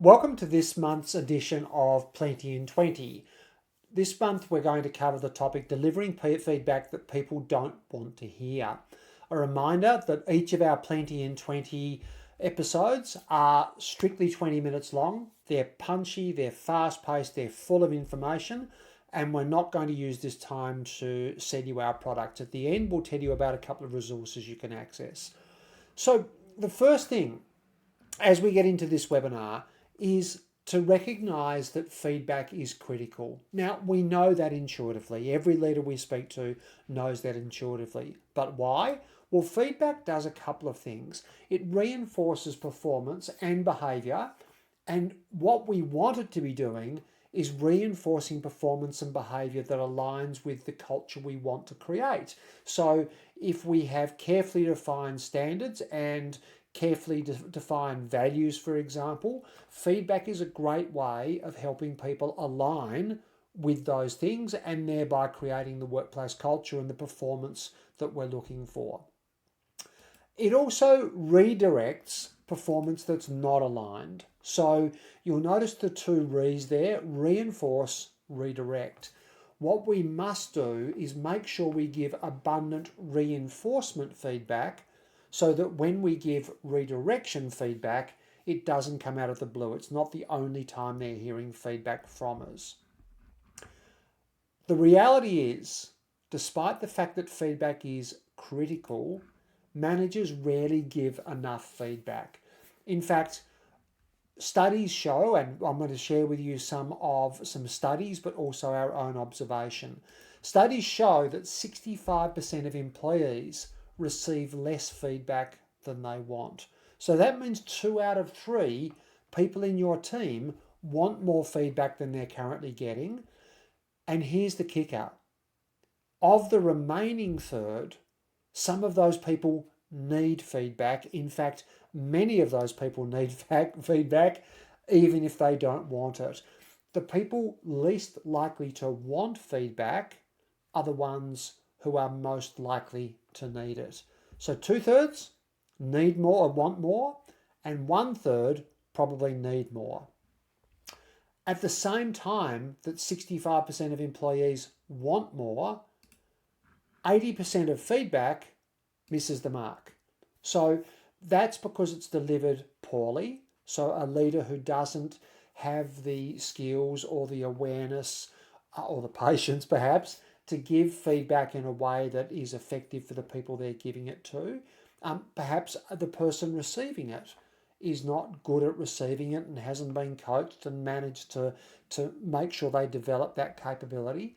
Welcome to this month's edition of Plenty in 20. This month we're going to cover the topic delivering feedback that people don't want to hear. A reminder that each of our Plenty in 20 episodes are strictly 20 minutes long. They're punchy, they're fast-paced, they're full of information, and we're not going to use this time to sell you our products. At the end, we'll tell you about a couple of resources you can access. So the first thing, as we get into this webinar, is to recognize that feedback is critical. Now, we know that intuitively. Every leader we speak to knows that intuitively. But why? Well, feedback does a couple of things. It reinforces performance and behavior. And what we want it to be doing is reinforcing performance and behavior that aligns with the culture we want to create. So if we have carefully defined standards and carefully define values, for example, feedback is a great way of helping people align with those things and thereby creating the workplace culture and the performance that we're looking for. It also redirects performance that's not aligned. So you'll notice the two Re's there: reinforce, redirect. What we must do is make sure we give abundant reinforcement feedback so that when we give redirection feedback, it doesn't come out of the blue. It's not the only time they're hearing feedback from us. The reality is, despite the fact that feedback is critical, managers rarely give enough feedback. In fact, studies show, and I'm going to share with you some studies, but also our own observation. Studies show that 65% of employees receive less feedback than they want. So that means 2 out of 3 people in your team want more feedback than they're currently getting. And here's the kicker. Of the remaining third, some of those people need feedback. In fact, many of those people need feedback even if they don't want it. The people least likely to want feedback are the ones who are most likely to need it. So 2/3 need more or want more, and 1/3 probably need more. At the same time that 65% of employees want more, 80% of feedback misses the mark. So that's because it's delivered poorly. So a leader who doesn't have the skills or the awareness or the patience perhaps to give feedback in a way that is effective for the people they're giving it to. Perhaps the person receiving it is not good at receiving it and hasn't been coached and managed to make sure they develop that capability,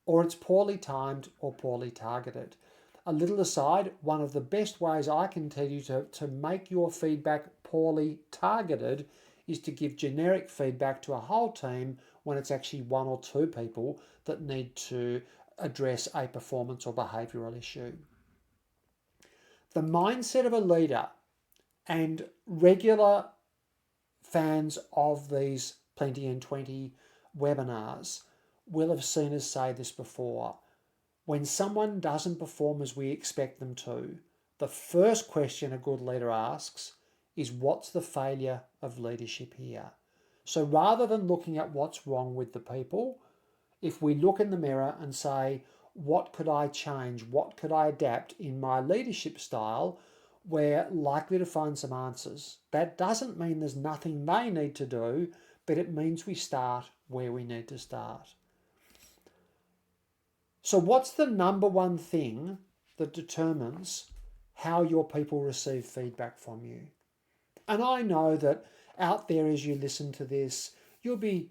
or it's poorly timed or poorly targeted. A little aside, one of the best ways I can tell you to make your feedback poorly targeted is to give generic feedback to a whole team when it's actually 1 or 2 people that need to address a performance or behavioural issue. The mindset of a leader, and regular fans of these Plenty in 20 webinars will have seen us say this before. When someone doesn't perform as we expect them to, the first question a good leader asks is, what's the failure of leadership here? So rather than looking at what's wrong with the people, if we look in the mirror and say, what could I change? What could I adapt in my leadership style? We're likely to find some answers. That doesn't mean there's nothing they need to do, but it means we start where we need to start. So what's the number one thing that determines how your people receive feedback from you? And I know that out there as you listen to this, you'll be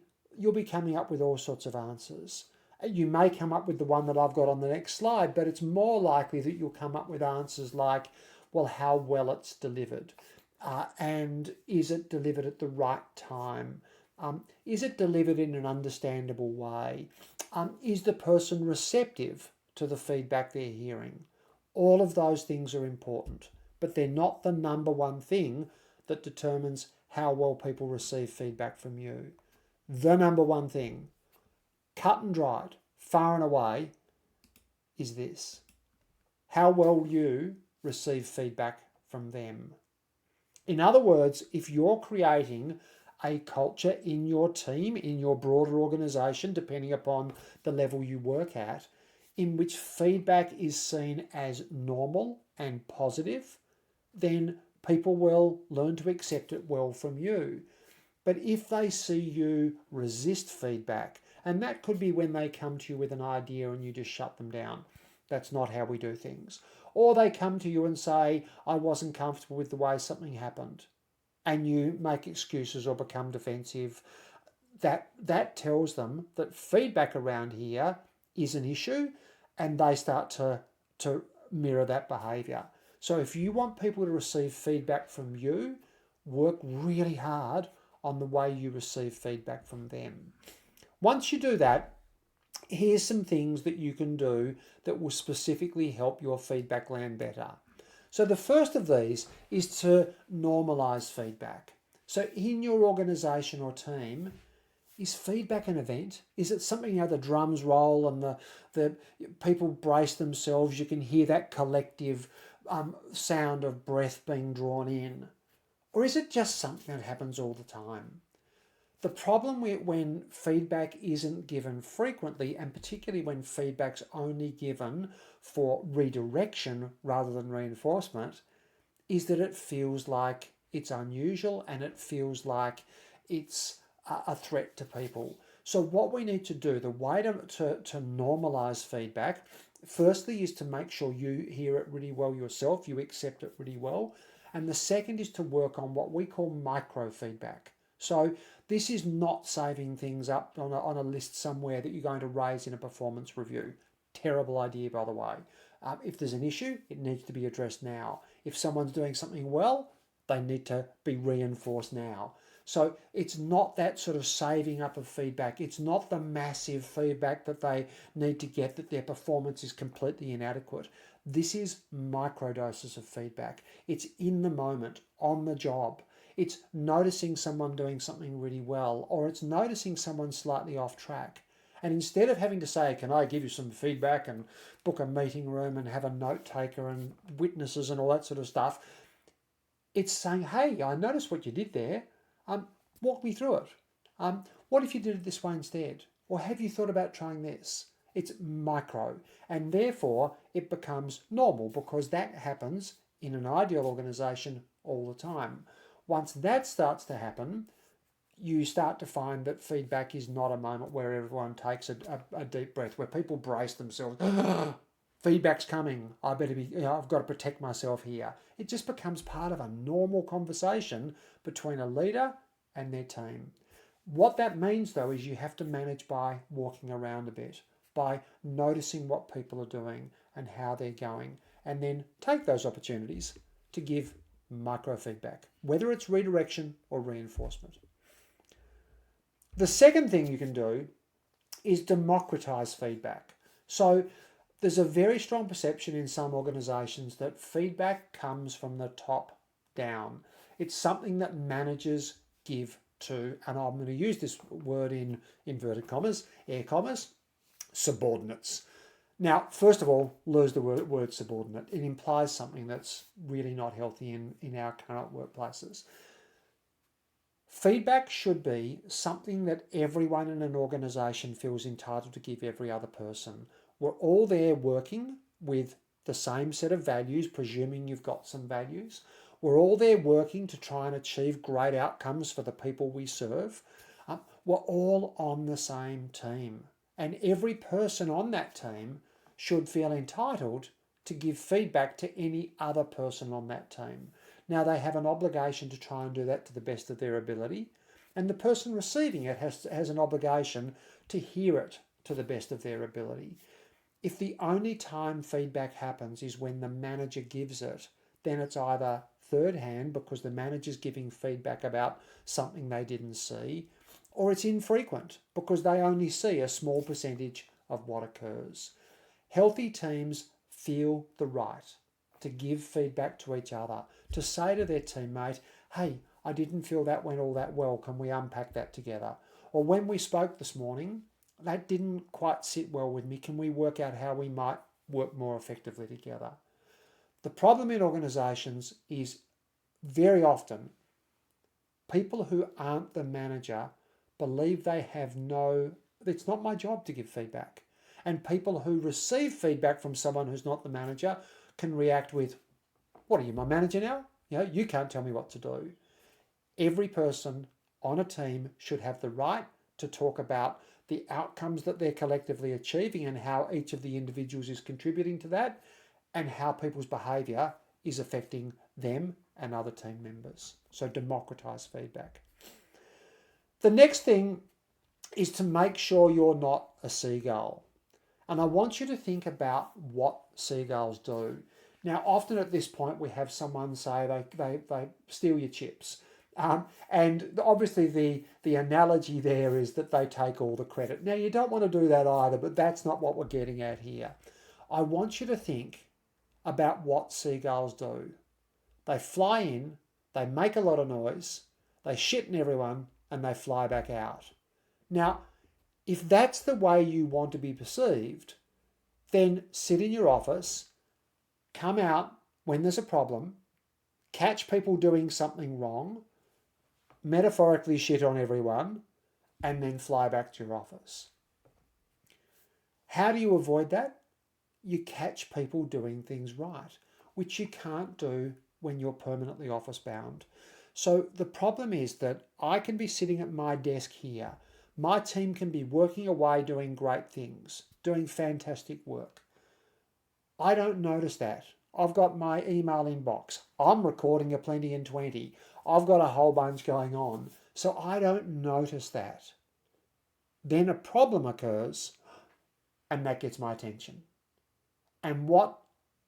coming up with all sorts of answers. You may come up with the one that I've got on the next slide, but it's more likely that you'll come up with answers like, well, how well it's delivered, and is it delivered at the right time? Is it delivered in an understandable way? Is the person receptive to the feedback they're hearing? All of those things are important, but they're not the number one thing that determines how well people receive feedback from you. The number one thing, cut and dried, far and away, is this: how well you receive feedback from them. In other words, if you're creating a culture in your team, in your broader organization, depending upon the level you work at, in which feedback is seen as normal and positive, then people will learn to accept it well from you. But if they see you resist feedback, and that could be when they come to you with an idea and you just shut them down. That's not how we do things. Or they come to you and say, I wasn't comfortable with the way something happened, and you make excuses or become defensive. That tells them that feedback around here is an issue, and they start to mirror that behavior. So if you want people to receive feedback from you, work really hard on the way you receive feedback from them. Once you do that, here's some things that you can do that will specifically help your feedback land better. So the first of these is to normalize feedback. So in your organization or team, is feedback an event? Is it something, the drums roll and the people brace themselves? You can hear that collective sound of breath being drawn in. Or is it just something that happens all the time? The problem when feedback isn't given frequently, and particularly when feedback's only given for redirection rather than reinforcement, is that it feels like it's unusual and it feels like it's a threat to people. So what we need to do, the way to normalize feedback, firstly is to make sure you hear it really well yourself, you accept it really well. And the second is to work on what we call micro feedback. So this is not saving things up on a list somewhere that you're going to raise in a performance review. Terrible idea, by the way. If there's an issue, it needs to be addressed now. If someone's doing something well, they need to be reinforced now. So it's not that sort of saving up of feedback. It's not the massive feedback that they need to get that their performance is completely inadequate. This is microdoses of feedback. It's in the moment, on the job. It's noticing someone doing something really well, or it's noticing someone slightly off track. And instead of having to say, can I give you some feedback and book a meeting room and have a note taker and witnesses and all that sort of stuff, it's saying, hey, I noticed what you did there. Walk me through it. What if you did it this way instead? Or have you thought about trying this? It's micro, and therefore it becomes normal because that happens in an ideal organization all the time. Once that starts to happen, you start to find that feedback is not a moment where everyone takes a deep breath, where people brace themselves. Feedback's coming. I've got to protect myself here. It just becomes part of a normal conversation between a leader and their team. What that means, though, is you have to manage by walking around a bit, by noticing what people are doing and how they're going, and then take those opportunities to give micro feedback, whether it's redirection or reinforcement. The second thing you can do is democratize feedback. So there's a very strong perception in some organizations that feedback comes from the top down. It's something that managers give to, and I'm going to use this word in inverted commas, air commas, subordinates. Now, first of all, lose the word subordinate. It implies something that's really not healthy in our current workplaces. Feedback should be something that everyone in an organization feels entitled to give every other person. We're all there working with the same set of values, presuming you've got some values. We're all there working to try and achieve great outcomes for the people we serve. We're all on the same team. And every person on that team should feel entitled to give feedback to any other person on that team. Now, they have an obligation to try and do that to the best of their ability. And the person receiving it has an obligation to hear it to the best of their ability. If the only time feedback happens is when the manager gives it, then it's either third hand because the manager's giving feedback about something they didn't see, or it's infrequent because they only see a small percentage of what occurs. Healthy teams feel the right to give feedback to each other, to say to their teammate, hey, I didn't feel that went all that well. Can we unpack that together? Or when we spoke this morning, that didn't quite sit well with me. Can we work out how we might work more effectively together? The problem in organizations is very often People who aren't the manager believe they have it's not my job to give feedback. And people who receive feedback from someone who's not the manager can react with, what are you, my manager now? You can't tell me what to do. Every person on a team should have the right to talk about the outcomes that they're collectively achieving and how each of the individuals is contributing to that and how people's behaviour is affecting them and other team members. So democratise feedback. The next thing is to make sure you're not a seagull. And I want you to think about what seagulls do. Now, often at this point, we have someone say they steal your chips. And obviously the analogy there is that they take all the credit. Now, you don't want to do that either, but that's not what we're getting at here. I want you to think about what seagulls do. They fly in, they make a lot of noise, they shit in everyone, and they fly back out. Now, if that's the way you want to be perceived, then sit in your office, come out when there's a problem, catch people doing something wrong, metaphorically shit on everyone, and then fly back to your office. How do you avoid that? You catch people doing things right, which you can't do when you're permanently office bound. So the problem is that I can be sitting at my desk here. My team can be working away doing great things, doing fantastic work. I don't notice that. I've got my email inbox. I'm recording a Plenty in 20. I've got a whole bunch going on. So I don't notice that. Then a problem occurs and that gets my attention. And what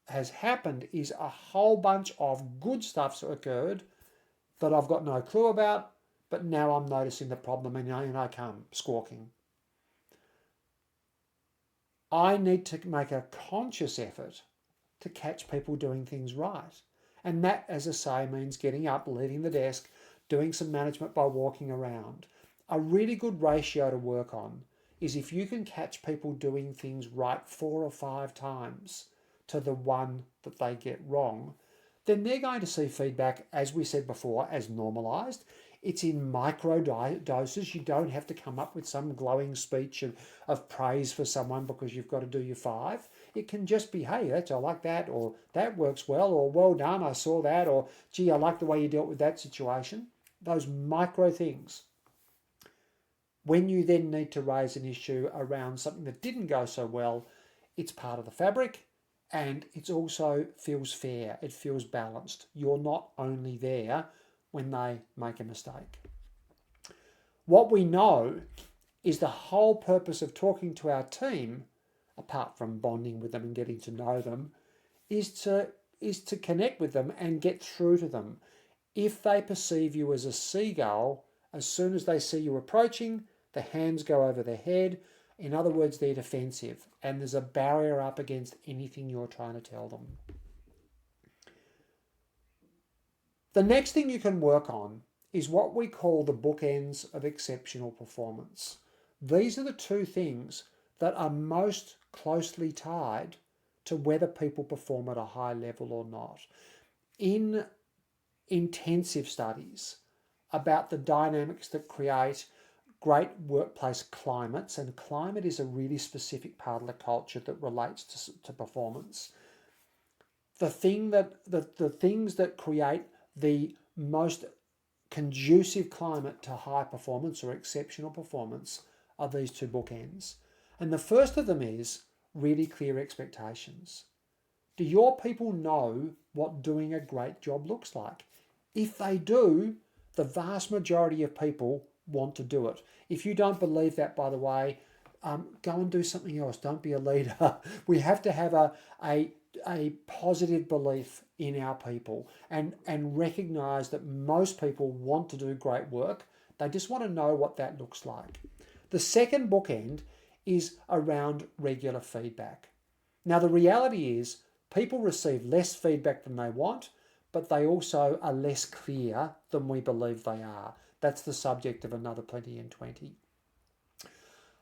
has happened is a whole bunch of good stuff's occurred that I've got no clue about, but now I'm noticing the problem and I come squawking. I need to make a conscious effort to catch people doing things right. And that, as I say, means getting up, leaving the desk, doing some management by walking around. A really good ratio to work on is if you can catch people doing things right 4 or 5 times to the one that they get wrong, then they're going to see feedback, as we said before, as normalised. It's in micro doses. You don't have to come up with some glowing speech of praise for someone because you've got to do your 5. It can just be, hey, I like that, or that works well, or well done, I saw that, or gee, I like the way you dealt with that situation. Those micro things. When you then need to raise an issue around something that didn't go so well, it's part of the fabric and it also feels fair. It feels balanced. You're not only there when they make a mistake. What we know is the whole purpose of talking to our team, apart from bonding with them and getting to know them, is to connect with them and get through to them. If they perceive you as a seagull, as soon as they see you approaching, the hands go over their head. In other words, they're defensive, and there's a barrier up against anything you're trying to tell them. The next thing you can work on is what we call the bookends of exceptional performance. These are the 2 things that are most closely tied to whether people perform at a high level or not. In intensive studies about the dynamics that create great workplace climates, and climate is a really specific part of the culture that relates to performance. The things that create the most conducive climate to high performance or exceptional performance are these 2 bookends. And the first of them is really clear expectations. Do your people know what doing a great job looks like? If they do, the vast majority of people want to do it. If you don't believe that, by the way, go and do something else. Don't be a leader. We have to have a positive belief in our people and recognise that most people want to do great work. They just want to know what that looks like. The second bookend is around regular feedback. Now, the reality is people receive less feedback than they want, but they also are less clear than we believe they are. That's the subject of another Plenty in 20.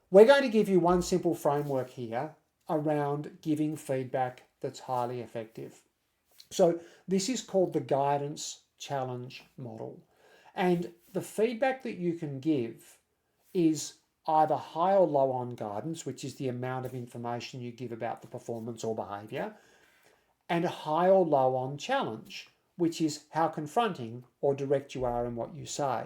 We're going to give you one simple framework here around giving feedback that's highly effective. So this is called the guidance challenge model. And the feedback that you can give is either high or low on guidance, which is the amount of information you give about the performance or behaviour, and high or low on challenge, which is how confronting or direct you are in what you say.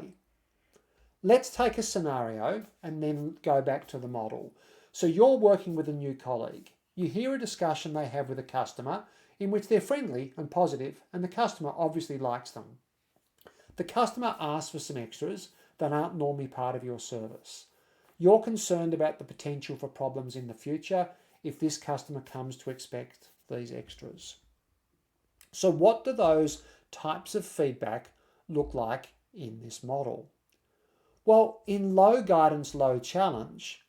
Let's take a scenario and then go back to the model. So you're working with a new colleague. You hear a discussion they have with a customer in which they're friendly and positive, and the customer obviously likes them. The customer asks for some extras that aren't normally part of your service. You're concerned about the potential for problems in the future if this customer comes to expect these extras. So what do those types of feedback look like in this model? Well, in low guidance, low challenge,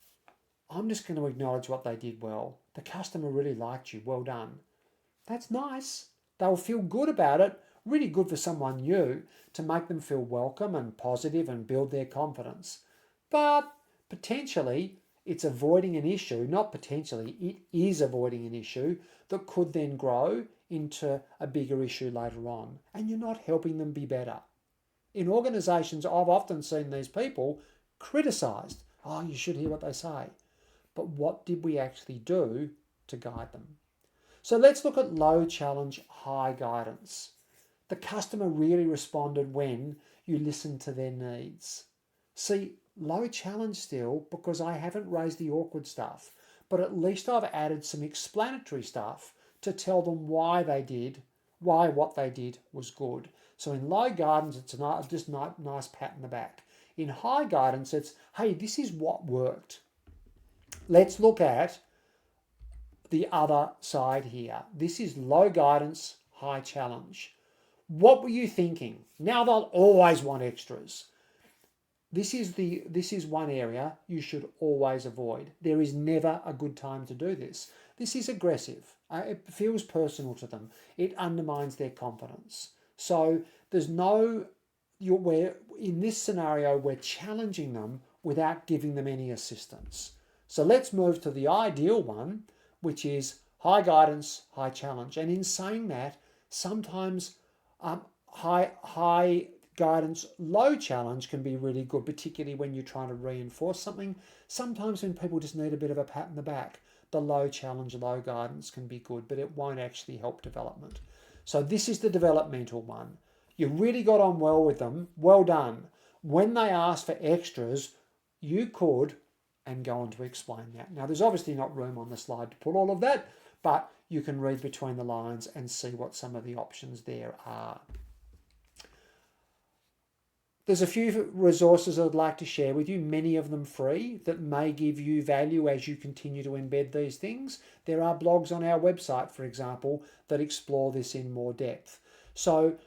I'm just going to acknowledge what they did well. The customer really liked you. Well done. That's nice. They'll feel good about it. Really good for someone new to make them feel welcome and positive and build their confidence. But potentially, it's avoiding an issue, not potentially, it is avoiding an issue that could then grow into a bigger issue later on. And you're not helping them be better. In organisations, I've often seen these people criticised. Oh, you should hear what they say. But what did we actually do to guide them? So let's look at low challenge, high guidance. The customer really responded when you listened to their needs. See, low challenge still because I haven't raised the awkward stuff, but at least I've added some explanatory stuff to tell them why what they did was good. So in low guidance, it's just a nice pat in the back. In high guidance, it's, hey, this is what worked. Let's look at the other side here. This is low guidance, high challenge. What were you thinking? Now they'll always want extras. This is one area you should always avoid. There is never a good time to do this. This is aggressive. It feels personal to them. It undermines their confidence. So there's in this scenario, we're challenging them without giving them any assistance. So let's move to the ideal one, which is high guidance, high challenge. And in saying that, sometimes high guidance, low challenge can be really good, particularly when you're trying to reinforce something. Sometimes when people just need a bit of a pat in the back, the low challenge, low guidance can be good, but it won't actually help development. So this is the developmental one. You really got on well with them. Well done. When they ask for extras, you could, and go on to explain that. Now, there's obviously not room on the slide to put all of that, but you can read between the lines and see what some of the options there are. There's a few resources I'd like to share with you, many of them free, that may give you value as you continue to embed these things. There are blogs on our website, for example, that explore this in more depth. So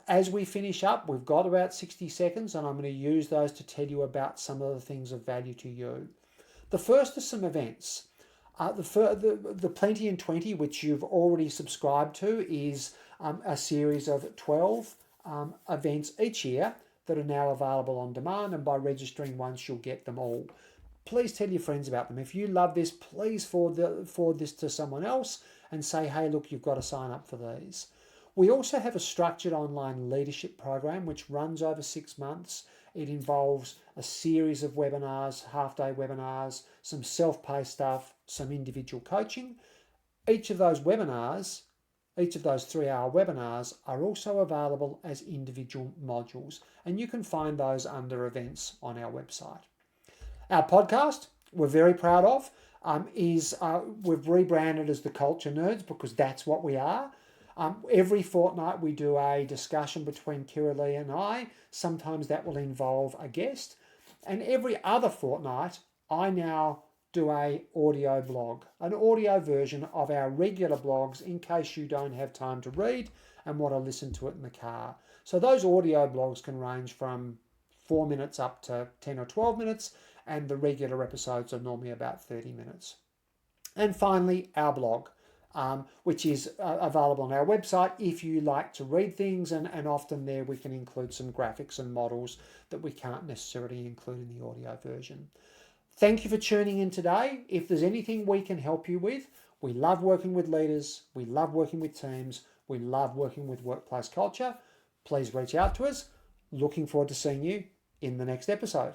as we finish up, we've got about 60 seconds, and I'm going to use those to tell you about some of the things of value to you. The first are some events. The Plenty in 20, which you've already subscribed to, is a series of 12 events each year that are now available on demand, and by registering once you'll get them all. Please tell your friends about them. If you love this, please forward this to someone else and say, hey, look, you've got to sign up for these. We also have a structured online leadership program which runs over 6 months. It involves a series of webinars, half-day webinars, some self-paced stuff, some individual coaching. Each of those 3-hour webinars are also available as individual modules, and you can find those under events on our website. Our podcast, we're very proud of, we've rebranded as the Culture Nerds because that's what we are. Every fortnight we do a discussion between Kira Lee and I. Sometimes that will involve a guest. And every other fortnight, I now do a audio blog, an audio version of our regular blogs in case you don't have time to read and want to listen to it in the car. So those audio blogs can range from 4 minutes up to 10 or 12 minutes, and the regular episodes are normally about 30 minutes. And finally, our blog, which is available on our website if you like to read things, and often there we can include some graphics and models that we can't necessarily include in the audio version. Thank you for tuning in today. If there's anything we can help you with, we love working with leaders, we love working with teams, we love working with workplace culture. Please reach out to us. Looking forward to seeing you in the next episode.